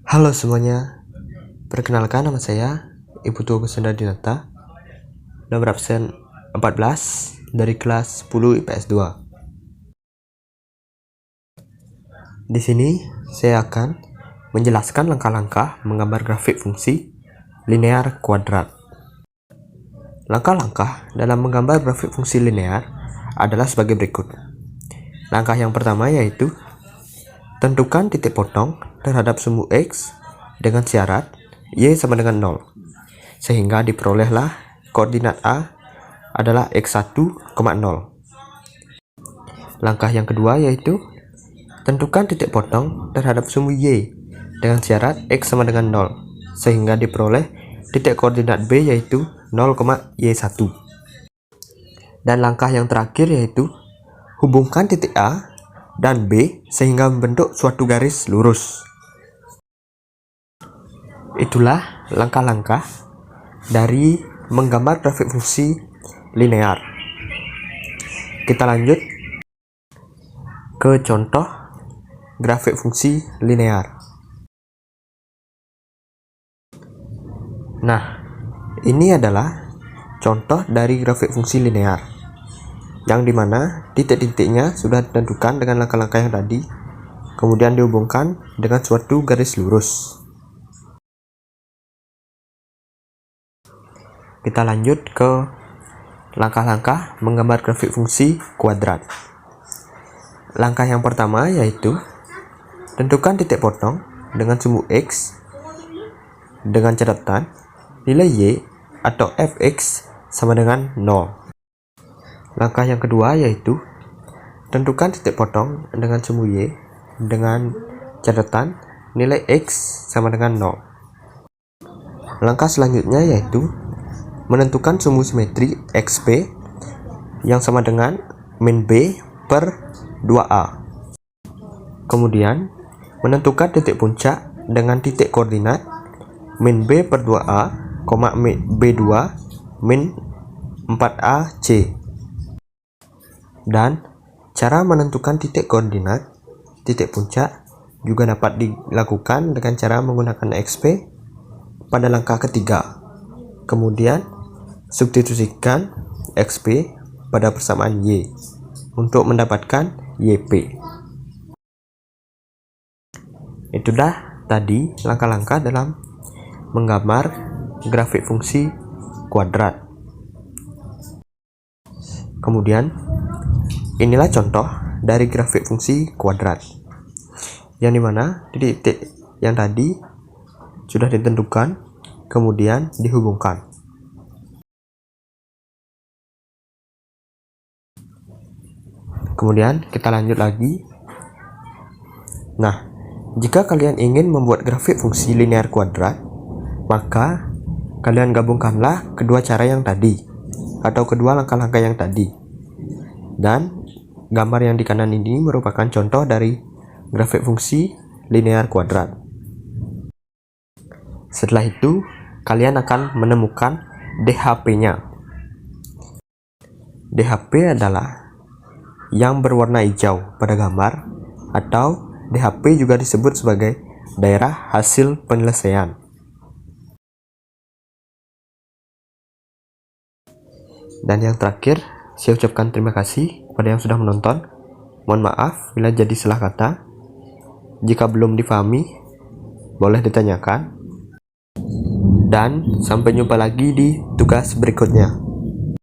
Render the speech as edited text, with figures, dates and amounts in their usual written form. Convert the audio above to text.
Halo semuanya, perkenalkan nama saya Ibu Tua Kusenda Dinata, nomor absen 14 dari kelas 10 IPS 2. Di sini saya akan menjelaskan langkah-langkah menggambar grafik fungsi linear kuadrat. Langkah-langkah dalam menggambar grafik fungsi linear adalah sebagai berikut. Langkah yang pertama yaitu tentukan titik potong terhadap sumbu X dengan syarat Y sama dengan 0, sehingga diperolehlah koordinat A adalah X1, 0. Langkah yang kedua yaitu tentukan titik potong terhadap sumbu Y dengan syarat X sama dengan 0, sehingga diperoleh titik koordinat B yaitu 0, Y1. Dan langkah yang terakhir yaitu hubungkan titik A dan B sehingga membentuk suatu garis lurus. Itulah langkah-langkah dari menggambar grafik fungsi linear. Kita lanjut ke contoh grafik fungsi linear. Nah, ini adalah contoh dari grafik fungsi linear, yang dimana titik-titiknya sudah ditentukan dengan langkah-langkah yang tadi, kemudian dihubungkan dengan suatu garis lurus. Kita lanjut ke langkah-langkah menggambar grafik fungsi kuadrat. Langkah yang pertama yaitu tentukan titik potong dengan sumbu X dengan catatan nilai Y atau Fx sama dengan 0. Langkah yang kedua yaitu tentukan titik potong dengan sumbu Y dengan catatan nilai X sama dengan 0. Langkah selanjutnya yaitu menentukan sumbu simetri XP yang sama dengan min B per 2A. Kemudian menentukan titik puncak dengan titik koordinat min B per 2A, B2 min 4AC. Dan cara menentukan titik koordinat titik puncak juga dapat dilakukan dengan cara menggunakan XP pada langkah ketiga. Kemudian substitusikan XP pada persamaan Y untuk mendapatkan YP. Itulah tadi langkah-langkah dalam menggambar grafik fungsi kuadrat. Kemudian inilah contoh dari grafik fungsi kuadrat, yang dimana titik yang tadi sudah ditentukan kemudian dihubungkan. Kemudian kita lanjut lagi. Nah, jika kalian ingin membuat grafik fungsi linear kuadrat, maka kalian gabungkanlah kedua cara yang tadi atau kedua langkah-langkah yang tadi. Dan gambar yang di kanan ini merupakan contoh dari grafik fungsi linear kuadrat. Setelah itu, kalian akan menemukan DHP-nya. DHP adalah yang berwarna hijau pada gambar, atau DHP juga disebut sebagai daerah hasil penyelesaian. Dan yang terakhir, saya ucapkan terima kasih kepada yang sudah menonton. Mohon maaf bila jadi salah kata. Jika belum difahami, boleh ditanyakan. Dan sampai jumpa lagi di tugas berikutnya.